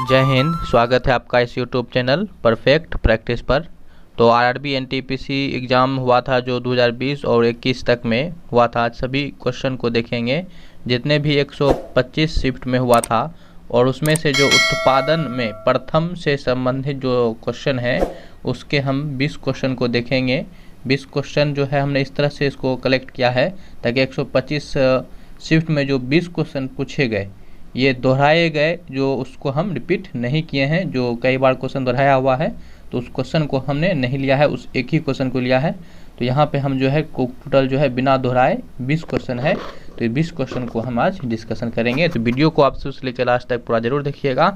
जय हिंद। स्वागत है आपका इस यूट्यूब चैनल परफेक्ट प्रैक्टिस पर। तो आरआरबी एनटीपीसी एग्ज़ाम हुआ था जो 2020 और 21 तक में हुआ था। आज सभी क्वेश्चन को देखेंगे जितने भी 125 शिफ्ट में हुआ था, और उसमें से जो उत्पादन में प्रथम से संबंधित जो क्वेश्चन है उसके हम 20 क्वेश्चन को देखेंगे। 20 क्वेश्चन जो है हमने इस तरह से इसको कलेक्ट किया है ताकि 125 शिफ्ट में जो 20 क्वेश्चन पूछे गए ये दोहराए गए, जो उसको हम रिपीट नहीं किए हैं। जो कई बार क्वेश्चन दोहराया हुआ है तो उस क्वेश्चन को हमने नहीं लिया है, उस एक ही क्वेश्चन को लिया है। तो यहाँ पे हम जो है टोटल जो है बिना दोहराए 20 क्वेश्चन है, तो ये 20 क्वेश्चन को हम आज डिस्कशन करेंगे। तो वीडियो को आप शुरू से लेकर लास्ट तक पूरा जरूर देखिएगा,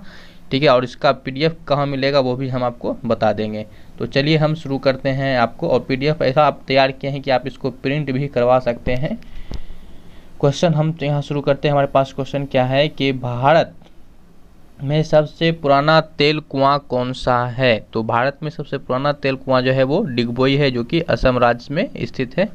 ठीक है। और इसका PDF कहाँ मिलेगा वो भी हम आपको बता देंगे। तो चलिए हम शुरू करते हैं आपको। और PDF ऐसा आप तैयार किए हैं कि आप इसको प्रिंट भी करवा सकते हैं। क्वेश्चन हम यहाँ शुरू करते हैं। हमारे पास क्वेश्चन क्या है कि भारत में सबसे पुराना तेल कुआं कौन सा है। तो भारत में सबसे पुराना तेल कुआं जो है वो डिगबोई है, जो कि असम राज्य में स्थित है।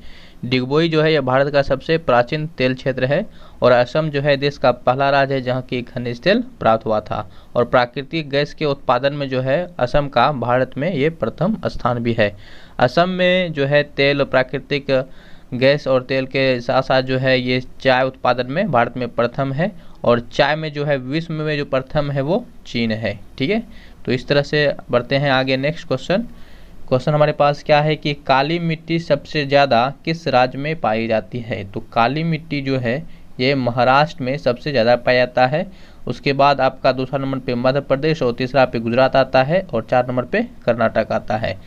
डिगबोई जो है यह भारत का सबसे प्राचीन तेल क्षेत्र है, और असम जो है देश का पहला राज्य है जहाँ की खनिज तेल प्राप्त हुआ था। और प्राकृतिक गैस के उत्पादन में जो है असम का भारत में ये प्रथम स्थान भी है। असम में जो है तेल, प्राकृतिक गैस और तेल के साथ साथ जो है ये चाय उत्पादन में भारत में प्रथम है, और चाय में जो है विश्व में जो प्रथम है वो चीन है, ठीक है। तो इस तरह से बढ़ते हैं आगे। नेक्स्ट क्वेश्चन हमारे पास क्या है कि काली मिट्टी सबसे ज़्यादा किस राज्य में पाई जाती है। तो काली मिट्टी जो है ये महाराष्ट्र में सबसे ज़्यादा पाया जाता है। उसके बाद आपका दूसरा नंबर पे मध्य प्रदेश, और तीसरा पे गुजरात आता है, और 4 नंबर पे कर्नाटक आता है।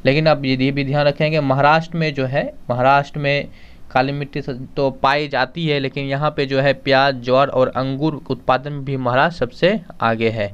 लेकिन अब ये भी ध्यान रखेंगे, महाराष्ट्र में जो है, महाराष्ट्र में काली मिट्टी तो पाई जाती है, लेकिन यहाँ पे जो है प्याज, ज्वार और अंगूर उत्पादन में भी महाराष्ट्र सबसे आगे है।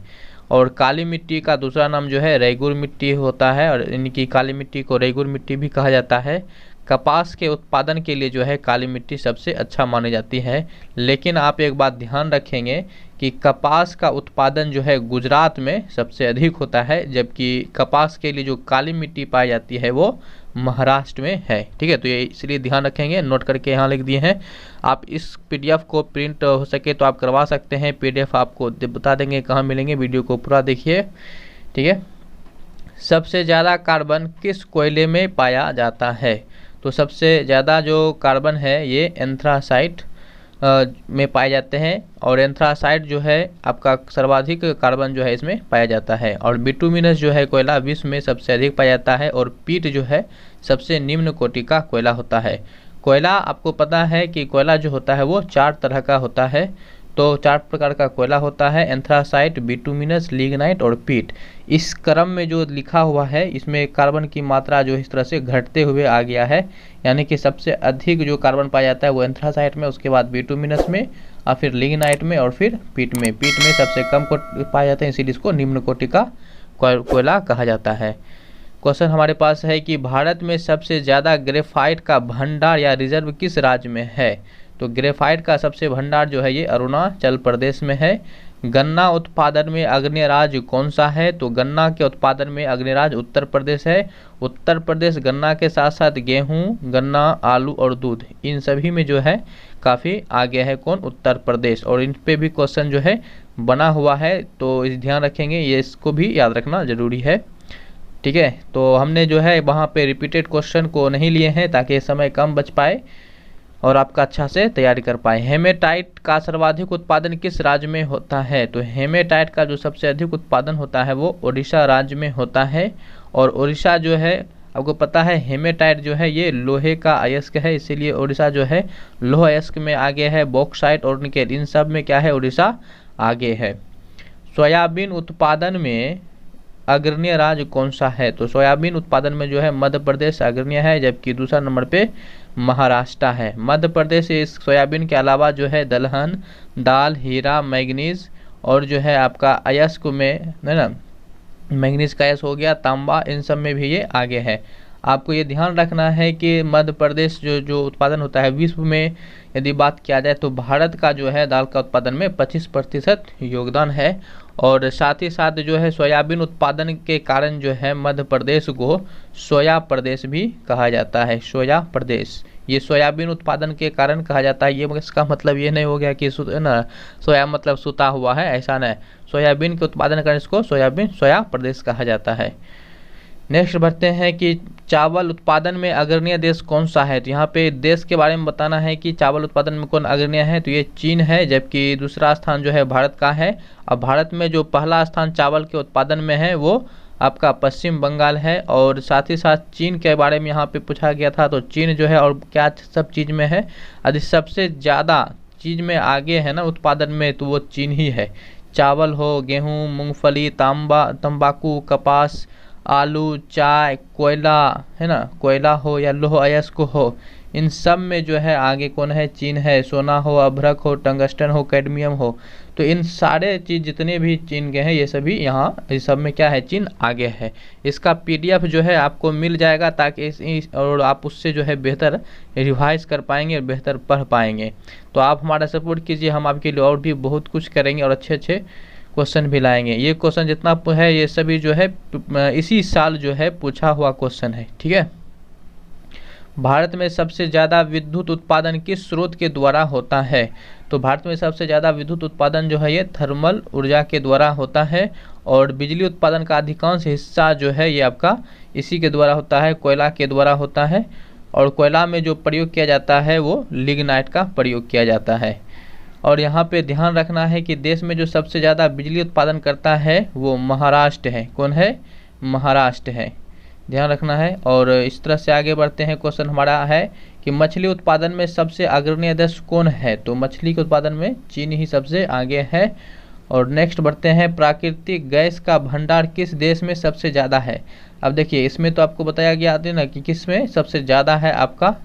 और काली मिट्टी का दूसरा नाम जो है रेगुर मिट्टी होता है, और इनकी काली मिट्टी को रेगुर मिट्टी भी कहा जाता है। कपास के उत्पादन के लिए जो है काली मिट्टी सबसे अच्छा मानी जाती है। लेकिन आप एक बात ध्यान रखेंगे कि कपास का उत्पादन जो है गुजरात में सबसे अधिक होता है, जबकि कपास के लिए जो काली मिट्टी पाई जाती है वो महाराष्ट्र में है, ठीक है। तो ये इसलिए ध्यान रखेंगे, नोट करके यहाँ लिख दिए हैं। आप इस PDF को प्रिंट हो सके तो आप करवा सकते हैं। PDF आपको बता देंगे कहाँ मिलेंगे, वीडियो को पूरा देखिए, ठीक है। सबसे ज़्यादा कार्बन किस कोयले में पाया जाता है। तो सबसे ज़्यादा जो कार्बन है ये एंथ्रासाइट में पाए जाते हैं, और एंथ्रासाइट जो है आपका सर्वाधिक कार्बन जो है इसमें पाया जाता है। और बिटुमिनस जो है कोयला विश्व में सबसे अधिक पाया जाता है, और पीट जो है सबसे निम्न कोटि का कोयला होता है। कोयला आपको पता है कि कोयला जो होता है वो 4 तरह का होता है। तो 4 प्रकार का कोयला होता है, एंथ्रासाइट, बिटुमिनस, लिग्नाइट और पीट। इस क्रम में जो लिखा हुआ है इसमें कार्बन की मात्रा जो इस तरह से घटते हुए आ गया है, यानी कि सबसे अधिक जो कार्बन पाया जाता है वो एंथ्रासाइट में, उसके बाद बिटुमिनस में, और फिर लिग्नाइट में, और फिर पीट में। पीट में सबसे कम पाया जाता है, इसीलिए इसको निम्न कोटि का कोयला कहा जाता है। क्वेश्चन हमारे पास है कि भारत में सबसे ज़्यादा ग्रेफाइट का भंडार या रिजर्व किस राज्य में है। तो ग्रेफाइट का सबसे भंडार जो है ये अरुणाचल प्रदेश में है। गन्ना उत्पादन में अग्रणी राज्य कौन सा है। तो गन्ना के उत्पादन में अग्रणी राज्य उत्तर प्रदेश है। उत्तर प्रदेश गन्ना के साथ साथ गेहूं, गन्ना, आलू और दूध, इन सभी में जो है काफ़ी आगे है कौन, उत्तर प्रदेश। और इन पे भी क्वेश्चन जो है बना हुआ है, तो इस ध्यान रखेंगे, ये इसको भी याद रखना जरूरी है, ठीक है। तो हमने जो है वहाँ पे रिपीटेड क्वेश्चन को नहीं लिए हैं ताकि समय कम बच पाए और आपका अच्छा से तैयारी कर पाए। हेमेटाइट का सर्वाधिक उत्पादन किस राज्य में होता है। तो हेमेटाइट का जो सबसे अधिक उत्पादन होता है वो उड़ीसा राज्य में होता है। और उड़ीसा जो है आपको पता है हेमेटाइट जो है ये लोहे का अयस्क है, इसीलिए उड़ीसा जो है लोह अयस्क में आगे है। बॉक्साइट और निकेल, इन सब में क्या है, उड़ीसा आगे है। सोयाबीन उत्पादन में अग्रणी राज्य कौन सा है। तो सोयाबीन उत्पादन में जो है मध्य प्रदेश अग्रणी है, जबकि दूसरा नंबर पे महाराष्ट्र है। मध्य प्रदेश इस सोयाबीन के अलावा जो है दलहन, दाल, हीरा, मैग्नीज और जो है आपका अयस्क में है ना, मैग्नीज का अयस्क हो गया, तांबा, इन सब में भी ये आगे है। आपको ये ध्यान रखना है कि मध्य प्रदेश जो उत्पादन होता है विश्व में यदि बात किया जाए तो भारत का जो है दाल का उत्पादन में 25% योगदान है। और साथ ही साथ जो है सोयाबीन उत्पादन के कारण जो है मध्य प्रदेश को सोया प्रदेश भी कहा जाता है। सोया प्रदेश, ये सोयाबीन उत्पादन के कारण कहा जाता है। ये इसका मतलब ये नहीं हो गया कि ना सोया मतलब सुता हुआ है, ऐसा नहीं। सोयाबीन के उत्पादन के कारण इसको सोया प्रदेश कहा जाता है। नेक्स्ट बढ़ते हैं कि चावल उत्पादन में अग्रणी देश कौन सा है। तो यहाँ पे देश के बारे में बताना है कि चावल उत्पादन में कौन अग्रणी है। तो ये चीन है, जबकि दूसरा स्थान जो है भारत का है। अब भारत में जो पहला स्थान चावल के उत्पादन में है वो आपका पश्चिम बंगाल है। और साथ ही साथ चीन के बारे में यहाँ पे पूछा गया था, तो चीन जो है और क्या सब चीज़ में है, यदि सबसे ज़्यादा चीज़ में आगे है ना उत्पादन में, तो वो चीन ही है। चावल हो, गेहूँ, मूँगफली, तंबाकू, कपास, आलू, चाय, कोयला है ना, कोयला हो या लौह अयस्क हो, इन सब में जो है आगे कौन है, चीन है। सोना हो, अभ्रक हो, टंगस्टन हो, कैडमियम हो, तो इन सारे चीज़ जितने भी चीन के हैं ये सभी यहाँ इस सब में क्या है, चीन आगे है। इसका PDF जो है आपको मिल जाएगा, ताकि और आप उससे जो है बेहतर रिवाइज कर पाएंगे और बेहतर पढ़ पाएंगे। तो आप हमारा सपोर्ट कीजिए, हम आपके लिए और भी बहुत कुछ करेंगे और अच्छे अच्छे क्वेश्चन भी लाएंगे। ये क्वेश्चन जितना है ये सभी जो है इसी साल जो है पूछा हुआ क्वेश्चन है, ठीक है। भारत में सबसे ज़्यादा विद्युत उत्पादन किस स्रोत के द्वारा होता है। तो भारत में सबसे ज़्यादा विद्युत उत्पादन जो है ये थर्मल ऊर्जा के द्वारा होता है। और बिजली उत्पादन का अधिकांश हिस्सा जो है ये आपका इसी के द्वारा होता है, कोयला के द्वारा होता है। और कोयला में जो प्रयोग किया जाता है वो लिग्नाइट का प्रयोग किया जाता है। और यहाँ पे ध्यान रखना है कि देश में जो सबसे ज़्यादा बिजली उत्पादन करता है वो महाराष्ट्र है। कौन है, महाराष्ट्र है, ध्यान रखना है। और इस तरह से आगे बढ़ते हैं। क्वेश्चन हमारा है कि मछली उत्पादन में सबसे अग्रणी देश कौन है। तो मछली के उत्पादन में चीन ही सबसे आगे है। और नेक्स्ट बढ़ते हैं, प्राकृतिक गैस का भंडार किस देश में सबसे ज़्यादा है। अब देखिए इसमें तो आपको बताया गया था ना कि किस में सबसे ज़्यादा है आपका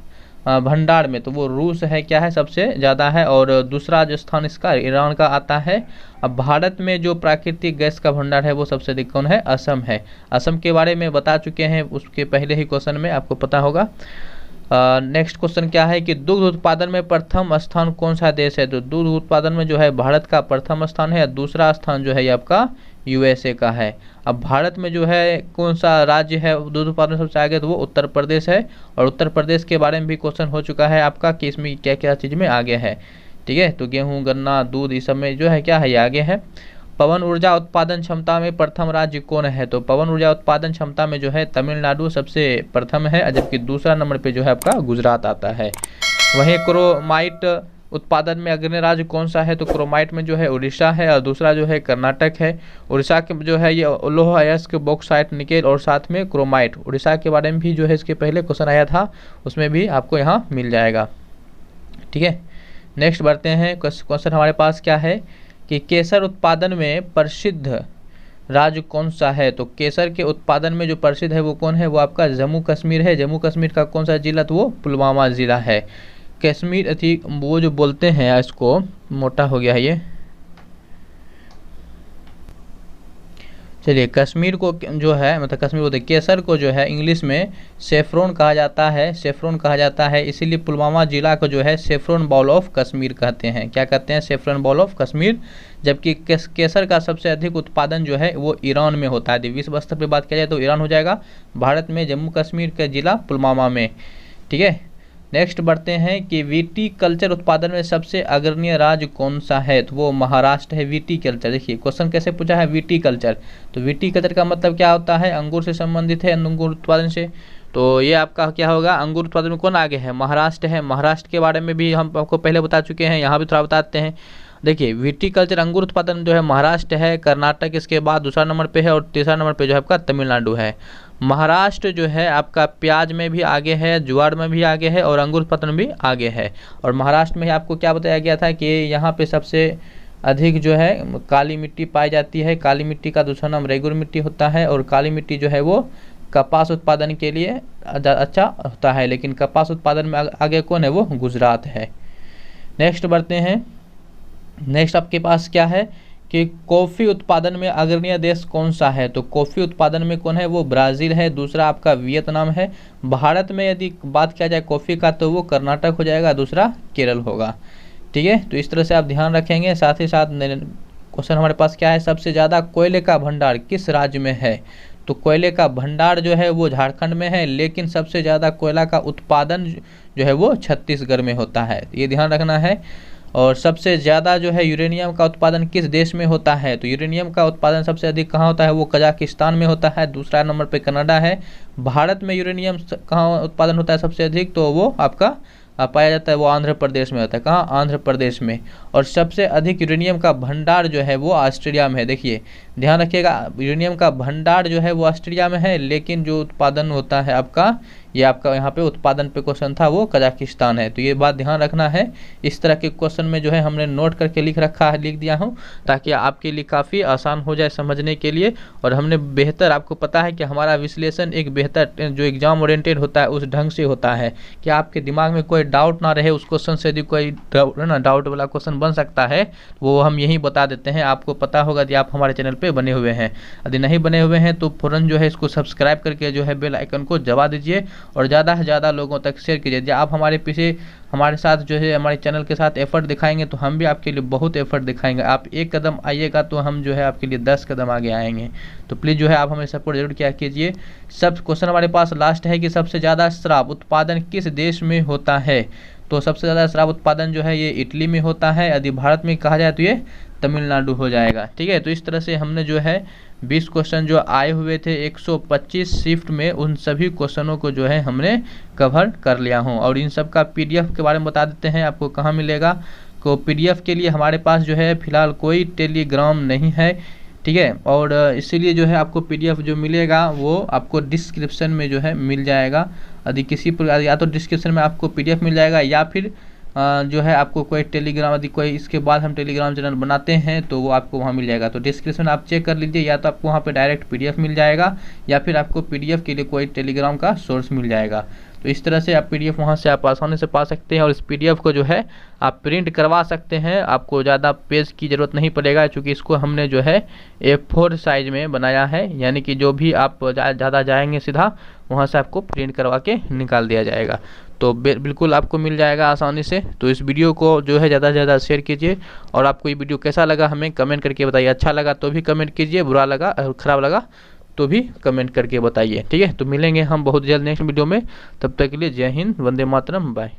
भंडार में, तो वो रूस है, क्या है, सबसे ज़्यादा है। और दूसरा जो स्थान इसका ईरान का आता है। अब भारत में जो प्राकृतिक गैस का भंडार है वो सबसे अधिक कौन है, असम है। असम के बारे में बता चुके हैं उसके पहले ही क्वेश्चन में, आपको पता होगा। नेक्स्ट क्वेश्चन क्या है कि दुग्ध उत्पादन में प्रथम स्थान कौन सा देश है। तो दुग्ध उत्पादन में जो है भारत का प्रथम स्थान है। दूसरा स्थान जो है ये आपका USA का है। अब भारत में जो है कौन सा राज्य है दूध उत्पादन सबसे आगे, तो वो उत्तर प्रदेश है। और उत्तर प्रदेश के बारे में भी क्वेश्चन हो चुका है आपका कि इसमें क्या क्या चीज़ में आगे है, ठीक है। तो गेहूँ, गन्ना, दूध, इस सब में जो है क्या है, ये आगे है। पवन ऊर्जा उत्पादन क्षमता में प्रथम राज्य कौन है। तो पवन ऊर्जा उत्पादन क्षमता में जो है तमिलनाडु सबसे प्रथम है, जबकि दूसरा नंबर पे जो है आपका गुजरात आता है। वहीं क्रोमाइट उत्पादन में अग्रणी राज्य कौन सा है। तो क्रोमाइट में जो है उड़ीसा है और दूसरा जो है कर्नाटक है। उड़ीसा के जो है ये लौह अयस्क, बॉक्साइट, निकेल और साथ में क्रोमाइट। उड़ीसा के बारे में भी जो है इसके पहले क्वेश्चन आया था, उसमें भी आपको यहाँ मिल जाएगा, ठीक है। नेक्स्ट बढ़ते हैं। क्वेश्चन हमारे पास क्या है कि केसर उत्पादन में प्रसिद्ध राज्य कौन सा है। तो केसर के उत्पादन में जो प्रसिद्ध है वो कौन है, वो आपका जम्मू कश्मीर है। जम्मू कश्मीर का कौन सा जिला, तो वो पुलवामा ज़िला है। कश्मीर वो जो बोलते हैं, इसको मोटा हो गया है ये, चलिए कश्मीर को जो है मतलब कश्मीर बोलते केसर को जो है इंग्लिश में सेफ्रॉन कहा जाता है, सेफ्रॉन कहा जाता है। इसीलिए पुलवामा जिला को जो है सेफ्रॉन बाउल ऑफ कश्मीर कहते हैं। क्या कहते हैं, सेफ्रॉन बाउल ऑफ कश्मीर। जबकि केसर का सबसे अधिक उत्पादन जो है वो ईरान में होता है। विश्व स्तर पर बात किया जाए तो ईरान हो जाएगा, भारत में जम्मू कश्मीर का जिला पुलवामा में, ठीक है। नेक्स्ट बढ़ते हैं कि वीटी कल्चर उत्पादन में सबसे अग्रणी राज्य कौन सा है। तो वो महाराष्ट्र है। वीटी कल्चर, देखिए क्वेश्चन कैसे पूछा है, वीटी कल्चर। तो वीटी कल्चर का मतलब क्या होता है, अंगूर से संबंधित है, अंगूर उत्पादन से। तो ये आपका क्या होगा, अंगूर उत्पादन में कौन आगे है, महाराष्ट्र है। महाराष्ट्र के बारे में भी हम आपको पहले बता चुके हैं, यहाँ भी थोड़ा बताते हैं। देखिए वीटी कल्चर अंगूर उत्पादन जो है महाराष्ट्र है, कर्नाटक इसके बाद दूसरा नंबर पे है और तीसरा नंबर पे जो है आपका तमिलनाडु है। महाराष्ट्र जो है आपका प्याज में भी आगे है, ज्वार में भी आगे है और अंगूर उत्पादन में भी आगे है। और महाराष्ट्र में आपको क्या बताया गया था कि यहाँ पे सबसे अधिक जो है काली मिट्टी पाई जाती है। काली मिट्टी का दूसरा नाम रेगुर मिट्टी होता है। और काली मिट्टी जो है वो कपास उत्पादन के लिए अच्छा होता है, लेकिन कपास उत्पादन में आगे कौन है, वो गुजरात है। नेक्स्ट बढ़ते हैं। नेक्स्ट आपके पास क्या है कि कॉफ़ी उत्पादन में अग्रणी देश कौन सा है। तो कॉफ़ी उत्पादन में कौन है, वो ब्राज़ील है। दूसरा आपका वियतनाम है। भारत में यदि बात किया जाए कॉफ़ी का तो वो कर्नाटक हो जाएगा, दूसरा केरल होगा, ठीक है। तो इस तरह से आप ध्यान रखेंगे। साथ ही साथ क्वेश्चन हमारे पास क्या है, सबसे ज़्यादा कोयले का भंडार किस राज्य में है। तो कोयले का भंडार जो है वो झारखंड में है, लेकिन सबसे ज़्यादा कोयला का उत्पादन जो है वो छत्तीसगढ़ में होता है, ये ध्यान रखना है। और सबसे ज़्यादा जो है यूरेनियम का उत्पादन किस देश में होता है। तो यूरेनियम का उत्पादन सबसे अधिक कहाँ होता है, वो कजाकिस्तान में होता है। दूसरा नंबर पे कनाडा है। भारत में यूरेनियम कहाँ उत्पादन होता है सबसे अधिक, तो वो आपका पाया जाता है वो आंध्र प्रदेश में होता है। कहाँ, आंध्र प्रदेश में। और सबसे अधिक यूरेनियम का भंडार जो है वो ऑस्ट्रेलिया में है। देखिए ध्यान रखिएगा, यूरेनियम का भंडार जो है वो ऑस्ट्रेलिया में है, लेकिन जो उत्पादन होता है आपका, ये आपका यहाँ पे उत्पादन पे क्वेश्चन था वो कजाकिस्तान है। तो ये बात ध्यान रखना है। इस तरह के क्वेश्चन में जो है हमने नोट करके लिख दिया हूँ, ताकि आपके लिए काफ़ी आसान हो जाए समझने के लिए। और हमने बेहतर, आपको पता है कि हमारा विश्लेषण एक बेहतर जो एग्जाम ओरिएंटेड होता है उस ढंग से होता है कि आपके दिमाग में कोई डाउट ना रहे। उस क्वेश्चन से यदि कोई डाउट वाला क्वेश्चन बन सकता है वो हम यही बता देते हैं। आपको पता होगा यदि आप हमारे चैनल पे बने हुए हैं। यदि नहीं बने हुए हैं तो फ़ौरन जो है इसको सब्सक्राइब करके जो है बेल आइकन को दबा दीजिए और ज़्यादा से ज़्यादा लोगों तक शेयर कीजिए। जब आप हमारे पीछे हमारे साथ जो है हमारे चैनल के साथ एफर्ट दिखाएंगे तो हम भी आपके लिए बहुत एफर्ट दिखाएंगे। आप एक कदम आइएगा तो हम जो है आपके लिए 10 कदम आगे आएंगे। तो प्लीज़ जो है आप हमें सपोर्ट जरूर किया कीजिए। सब क्वेश्चन हमारे पास लास्ट है कि सबसे ज़्यादा शराब उत्पादन किस देश में होता है। तो सबसे ज़्यादा शराब उत्पादन जो है ये इटली में होता है। यदि भारत में कहा जाए तो ये तमिलनाडु हो जाएगा। ठीक है, तो इस तरह से हमने जो है 20 क्वेश्चन जो आए हुए थे 125 शिफ्ट में, उन सभी क्वेश्चनों को जो है हमने कवर कर लिया हूँ। और इन सब का पीडीएफ के बारे में बता देते हैं आपको कहाँ मिलेगा। तो पीडीएफ के लिए हमारे पास जो है फिलहाल कोई टेलीग्राम नहीं है। ठीक है, और इसीलिए जो है आपको पीडीएफ जो मिलेगा वो आपको डिस्क्रिप्शन में जो है मिल जाएगा। यदि किसी प्रकार या तो डिस्क्रिप्शन में आपको पीडीएफ मिल जाएगा, या फिर जो है आपको कोई टेलीग्राम, यदि कोई इसके बाद हम टेलीग्राम चैनल बनाते हैं तो वो आपको वहाँ मिल जाएगा। तो डिस्क्रिप्शन आप चेक कर लीजिए, या तो आपको वहाँ पे डायरेक्ट पीडीएफ मिल जाएगा, या फिर आपको पीडीएफ के लिए कोई टेलीग्राम का सोर्स मिल जाएगा। तो इस तरह से आप पीडीएफ वहाँ से आप आसानी से पा सकते हैं। और इस पीडीएफ को जो है आप प्रिंट करवा सकते हैं, आपको ज़्यादा पेज की ज़रूरत नहीं पड़ेगा, क्योंकि इसको हमने जो है A4 साइज में बनाया है। यानी कि जो भी आप ज़्यादा जाएंगे सीधा वहाँ से आपको प्रिंट करवा के निकाल दिया जाएगा। तो बिल्कुल आपको मिल जाएगा आसानी से। तो इस वीडियो को जो है ज़्यादा से ज़्यादा शेयर कीजिए। और आपको ये वीडियो कैसा लगा हमें कमेंट करके बताइए। अच्छा लगा तो भी कमेंट कीजिए, बुरा लगा ख़राब लगा तो भी कमेंट करके बताइए। ठीक है, तो मिलेंगे हम बहुत जल्द नेक्स्ट वीडियो में। तब तक के लिए जय हिंद, वंदे मातरम, बाय।